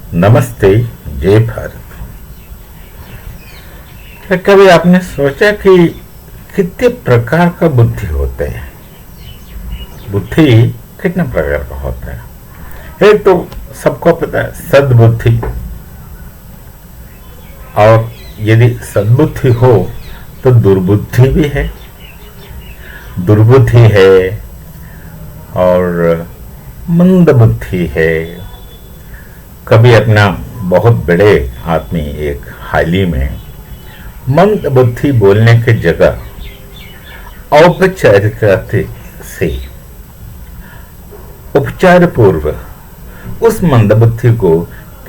नमस्ते। जय भारत। क्या कभी आपने सोचा कि कितने प्रकार का बुद्धि होते हैं? बुद्धि कितने प्रकार का होता है? एक तो सबको पता है सद्बुद्धि, और यदि सद्बुद्धि हो तो दुर्बुद्धि भी है। दुर्बुद्धि है और मंद बुद्धि है। कभी अपना बहुत बड़े आदमी एक हाल ही में मंद बुद्धि बोलने की जगह औपचारिकता से उपचार पूर्व उस मंद बुद्धि को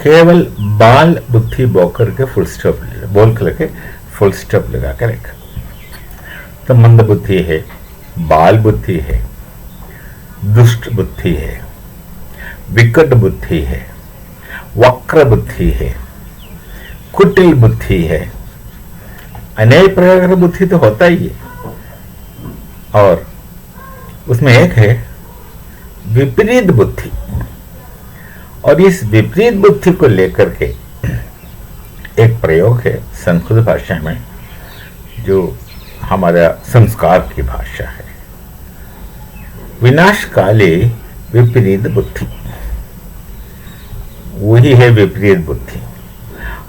केवल बाल बुद्धि बोल करके फुल स्टॉप लगा कर रखा। तो मंद बुद्धि है, बाल बुद्धि है, दुष्ट बुद्धि है, विकट बुद्धि है, वक्र बुद्धि है, कुटिल बुद्धि है। अनेक प्रकार का बुद्धि तो होता ही है। और उसमें एक है विपरीत बुद्धि। और इस विपरीत बुद्धि को लेकर के एक प्रयोग है संस्कृत भाषा में, जो हमारा संस्कार की भाषा है। विनाश काले विपरीत बुद्धि, वही है विपरीत बुद्धि।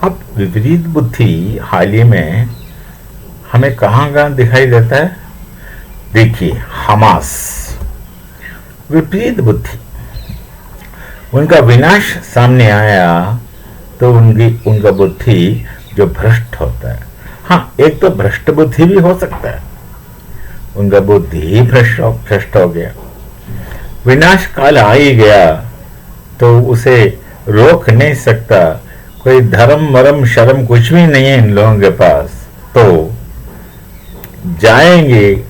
अब विपरीत बुद्धि हाल ही में हमें कहाँ कहाँ दिखाई देता है? देखिए, हमास विपरीत बुद्धि। उनका विनाश सामने आया तो उनका बुद्धि जो भ्रष्ट होता है। हाँ, एक तो भ्रष्ट बुद्धि भी हो सकता है, उनका बुद्धि ही भ्रष्ट हो गया। विनाश काल आ ही गया तो उसे रोक नहीं सकता। कोई धर्म मरम शर्म कुछ भी नहीं है इन लोगों के पास, तो जाएंगे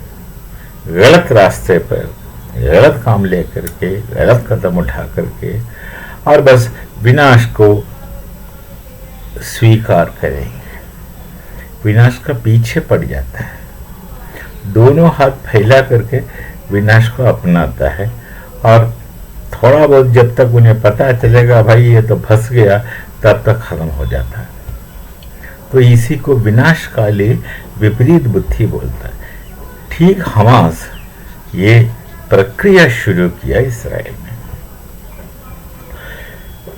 गलत रास्ते पर, गलत काम लेकर के, गलत कदम उठा करके, और बस विनाश को स्वीकार करेंगे। विनाश का पीछे पड़ जाता है, दोनों हाथ फैला करके विनाश को अपनाता है। और थोड़ा बहुत जब तक उन्हें पता चलेगा भाई ये तो फंस गया, तब तक खत्म हो जाता है। तो इसी को विनाश काले विपरीत बुद्धि बोलता है। ठीक हमास ये प्रक्रिया शुरू किया इसराइल में।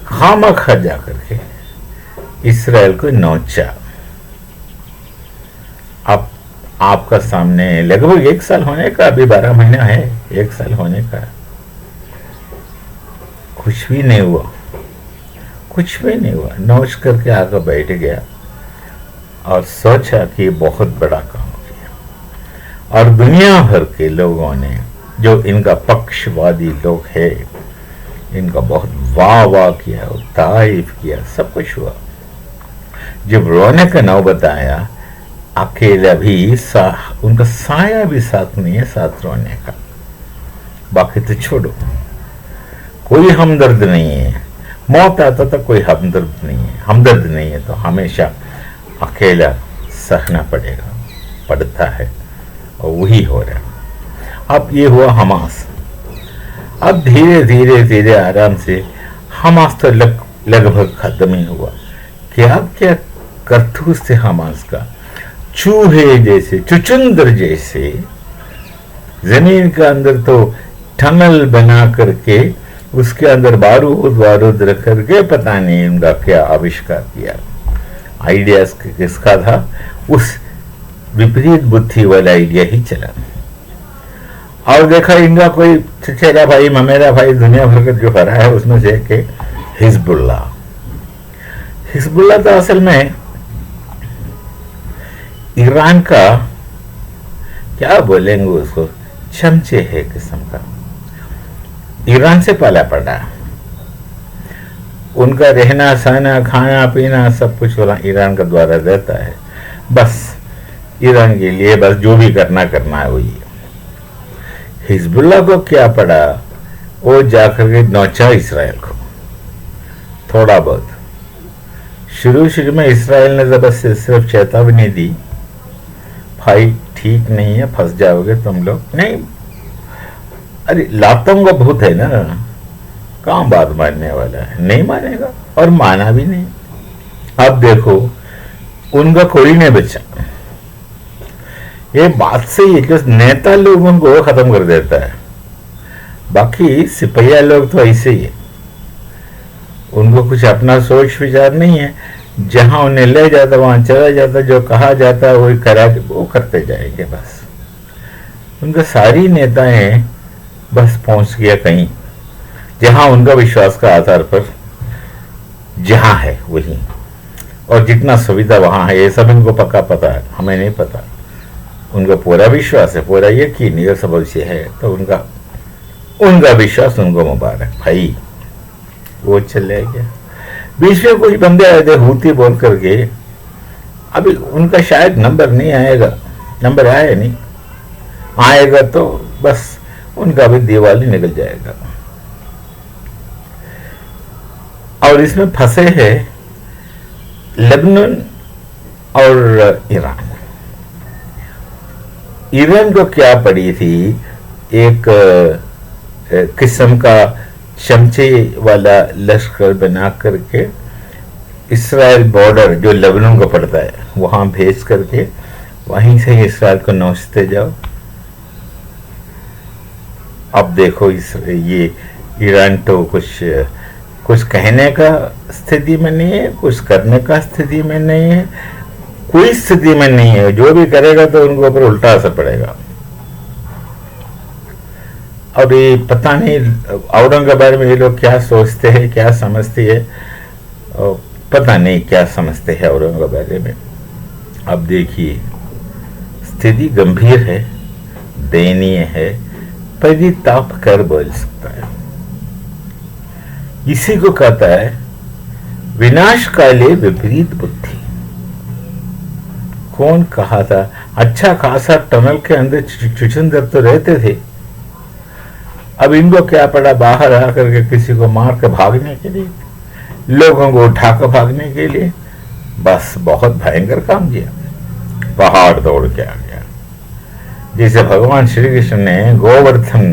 खामखा जाकर के इसराइल को नोचा। अब आपका सामने लगभग 1 साल होने का, अभी 12 महीना है, 1 साल होने का, कुछ भी नहीं हुआ, कुछ भी नहीं हुआ। नोच करके आकर बैठ गया और सोचा कि बहुत बड़ा काम किया। और दुनिया भर के लोगों ने, जो इनका पक्षवादी लोग हैं, इनका बहुत वाह वाह किया, तारीफ किया, सब कुछ हुआ। जब रोने का नौबत आया, अकेला भी उनका साया भी साथ नहीं है साथ रोने का। बाकी तो छोड़ो, कोई हमदर्द नहीं है। मौत आता तो कोई हमदर्द नहीं है, तो हमेशा अकेला सहना पड़ता है, और वही हो रहा। अब ये हुआ हमास। अब धीरे धीरे आराम से हमास तो लगभग खत्म ही हुआ। क्या क्या करतूत से हमास का, चूहे जैसे, चुचुंदर जैसे जमीन के अंदर तो टनल बना करके उसके अंदर बारूद रख करके पता नहीं उनका क्या आविष्कार किया। आइडिया किसका था? उस विपरीत बुद्धि वाला आइडिया ही चला। और देखा इनका कोई चचेरा भाई, ममेरा भाई, दुनिया भर का जो हरा है उसमें से के हिजबुल्लाह तो असल में ईरान का, क्या बोलेंगे उसको, चमचे है किस्म का। ईरान से पाला पड़ा। उनका रहना सहना, खाना पीना सब कुछ ईरान का द्वारा रहता है। बस ईरान के लिए बस जो भी करना है वही। हिजबुल्लाह को क्या पड़ा? वो जाकर के नौचा इसराइल को थोड़ा बहुत। शुरू में इसराइल ने जबरदस्त सिर्फ चेतावनी दी, भाई ठीक नहीं है, फंस जाओगे तुम लोग। नहीं, अरे लातों का भूत है ना, कहाँ बात मानने वाला है, नहीं मानेगा और माना भी नहीं। अब देखो उनका कोई नहीं बचा। ये बात से ही जो नेता लोगों को खत्म कर देता है। बाकी सिपहिया लोग तो ऐसे ही है, उनको कुछ अपना सोच विचार नहीं है, जहां उन्हें ले जाता वहां चला जाता, जो कहा जाता वही करा, वो करते जाएंगे बस। उनका सारी नेताएं बस पहुंच गया कहीं जहां उनका विश्वास का आधार पर जहां है वही, और जितना सुविधा वहां है ये सब इनको पक्का पता है, हमें नहीं पता। उनका पूरा विश्वास है, पूरा यकीन ये सब अवश्य है, तो उनका विश्वास उनको मुबारक भाई, वो चले गया। बीच में कुछ बंदे आए थे हूती बोल करके, अभी उनका शायद नंबर नहीं आएगा, नंबर आया नहीं, आएगा तो बस उनका भी दिवाली निकल जाएगा। और इसमें फंसे हैं लेबनान और ईरान। ईरान को क्या पड़ी थी, एक किस्म का चमचे वाला लश्कर बना करके इसराइल बॉर्डर जो लेबनान को पड़ता है वहां भेज करके वहीं से इसराइल को नोचते जाओ। अब देखो ये ईरान तो कुछ कहने का स्थिति में नहीं है, कुछ करने का स्थिति में नहीं है, कोई स्थिति में नहीं है। जो भी करेगा तो उनको ऊपर उल्टा असर पड़ेगा। और ये पता नहीं औरंगाबाद के बारे में ये लोग क्या सोचते हैं, क्या समझते हैं, पता नहीं क्या समझते हैं औरंगाबाद के बारे में। अब देखिए स्थिति गंभीर है, दयनीय है, परिताप कर बोल सकता है। इसी को कहता है विनाश काले विपरीत बुद्धि। कौन कहा था, अच्छा खासा टनल के अंदर चुचंदर तो रहते थे, अब इनको क्या पड़ा बाहर आकर के किसी को मार कर भागने के लिए, लोगों को उठाकर भागने के लिए। बस बहुत भयंकर काम किया, पहाड़ दौड़ के आ गया। जैसे भगवान श्री कृष्ण ने गोवर्धन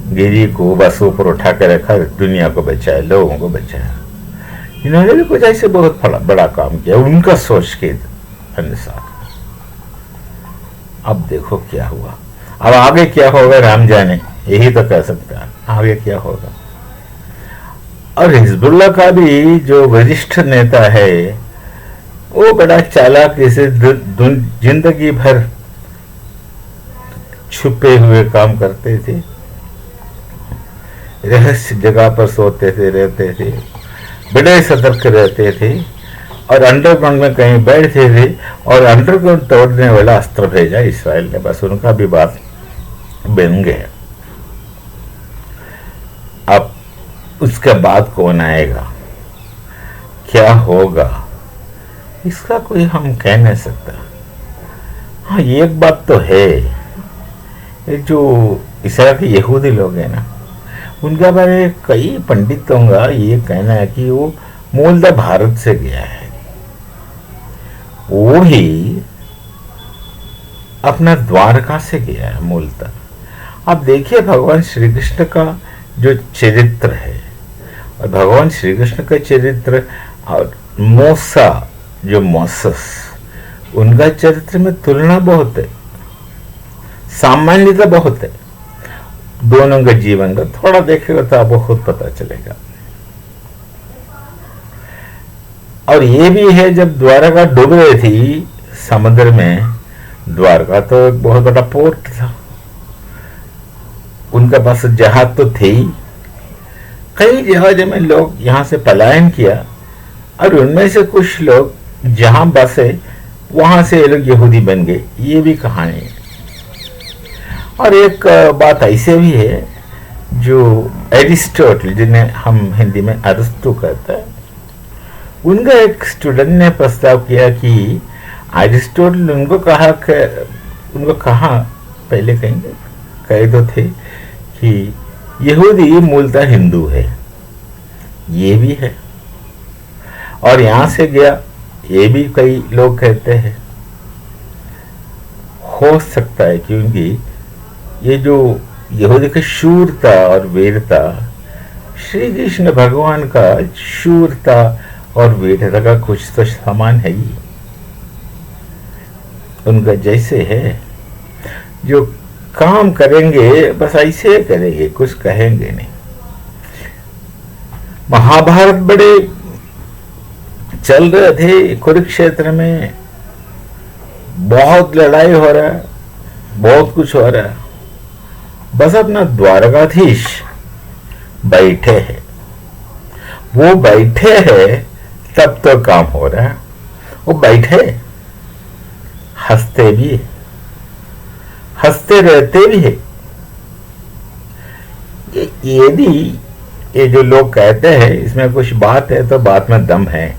गिरी को बस ऊपर उठा कर रखा, दुनिया को बचाया, लोगों को बचाया। इन्होंने भी कुछ ऐसे बहुत बड़ा काम किया उनका सोच के अनुसार। अब देखो क्या हुआ, अब आगे क्या होगा राम जाने, यही तो कह सकता है आगे क्या होगा। और हिजबुल्लाह का भी जो वरिष्ठ नेता है वो बड़ा चालाक, जैसे जिंदगी भर छुपे हुए काम करते थे, रहस्य जगह पर सोते थे, रहते थे, बड़े सतर्क रहते थे, और अंडरग्राउंड में कहीं बैठते थे, और अंडरग्राउंड तोड़ने वाला अस्त्र भेजा इसराइल ने। बस उनका भी बात बन गया। अब उसके बाद कौन आएगा, क्या होगा, इसका कोई हम कह नहीं सकता। हाँ एक बात तो है, ये जो इसराइल के यहूदी लोग हैं ना, उनके बारे में कई पंडितों का ये कहना है कि वो मूलतः भारत से गया है, वो ही अपना द्वारका से गया है मूलतः। अब देखिए भगवान श्री कृष्ण का जो चरित्र है, और भगवान श्री कृष्ण का चरित्र और मूसा जो मोसेस, उनका चरित्र में तुलना बहुत है, सामान्यता बहुत है। दोनों के जीवन का थोड़ा देखेगा तो आपको खुद पता चलेगा। और ये भी है जब द्वारका डूब रही थी समुद्र में, द्वारका तो एक बहुत बड़ा पोर्ट था, उनका पास जहाज तो थे ही, कई जहाज में लोग यहां से पलायन किया, और उनमें से कुछ लोग जहां बसे वहां से ये लोग यहूदी बन गए, ये भी कहानी है। और एक बात ऐसे भी है, जो एरिस्टोटल, जिन्हें हम हिंदी में अरस्तु कहते हैं, उनका एक स्टूडेंट ने प्रस्ताव किया कि एरिस्टोटल उनको कहा पहले कहे तो थे कि यहूदी मूलतः हिंदू है, ये भी है, और यहां से गया, ये भी कई लोग कहते हैं। हो सकता है क्योंकि ये जो यहूदी की शूरता और वीरता श्री कृष्ण भगवान का शूरता और वीरता का कुछ तो सामान है ही, उनका जैसे है, जो काम करेंगे बस ऐसे करेंगे, कुछ कहेंगे नहीं। महाभारत बड़े चल रहे थे, कुरुक्षेत्र में बहुत लड़ाई हो रहा है, बहुत कुछ हो रहा है, बस अपना द्वारकाधीश बैठे हैं। वो बैठे हैं तब तो काम हो रहा है, वो बैठे हंसते भी है, हंसते रहते भी है। यदि ये जो लोग कहते हैं इसमें कुछ बात है तो बात में दम है,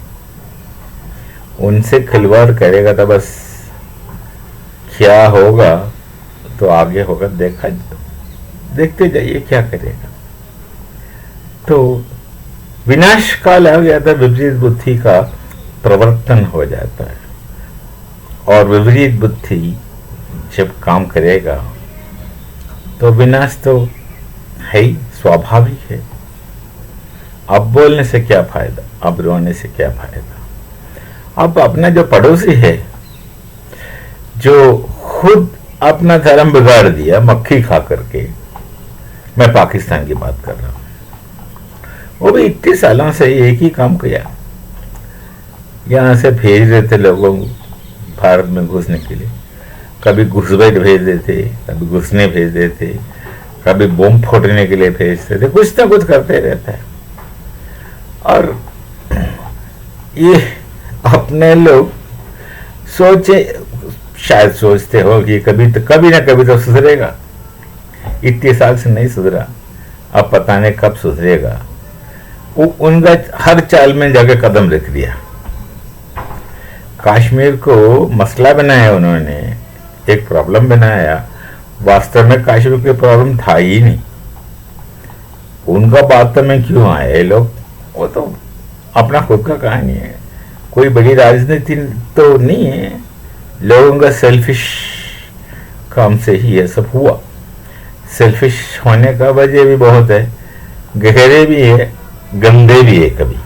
उनसे खिलवाड़ करेगा तो बस क्या होगा तो आगे होगा, देखते जाइए क्या करेगा। तो विनाश काल आ गया था, विपरीत बुद्धि का प्रवर्तन हो जाता है, और विपरीत बुद्धि जब काम करेगा तो विनाश तो है ही, स्वाभाविक है। अब बोलने से क्या फायदा, अब रोने से क्या फायदा। अब अपना जो पड़ोसी है, जो खुद अपना धर्म बिगाड़ दिया मक्खी खा करके, मैं पाकिस्तान की बात कर रहा हूं, वो भी 21 सालों से एक ही काम किया, यहां से भेज रहे थे लोगों को भारत में घुसने के लिए, कभी घुसपैठ भेज देते, कभी घुसने भेज देते, कभी बम फोड़ने के लिए भेजते थे, कुछ ना कुछ करते रहते हैं। और ये अपने लोग सोचे, शायद सोचते हो कि कभी ना कभी तो सुधरेगा, इतने साल से नहीं सुधरा, अब पता नहीं कब सुधरेगा। उनका हर चाल में जाके कदम रख दिया। कश्मीर को मसला बनाया उन्होंने, एक प्रॉब्लम बनाया, वास्तव में कश्मीर की प्रॉब्लम था ही नहीं। उनका बात में क्यों आए लोग, वो तो अपना खुद का कहानी है, कोई बड़ी राजनीति तो नहीं है, लोगों का सेल्फिश काम से ही ये सब हुआ। सेल्फिश होने का वजह भी बहुत है, गहरे भी है, गंदे भी है कभी।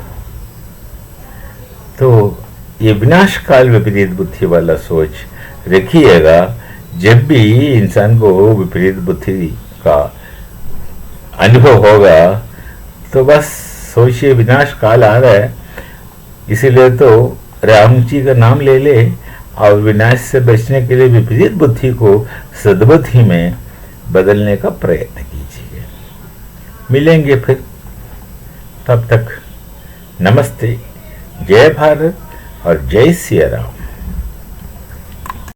तो ये विनाश काल विपरीत बुद्धि वाला सोच रखिएगा। जब भी इंसान को विपरीत बुद्धि का अनुभव होगा तो बस सोचिए विनाश काल आ रहा है, इसीलिए तो राम जी का नाम ले ले और विनाश से बचने के लिए विपरीत बुद्धि को सद्बुद्धि में बदलने का प्रयत्न कीजिए। मिलेंगे फिर, तब तक नमस्ते, जय भारत और जय सिया राम।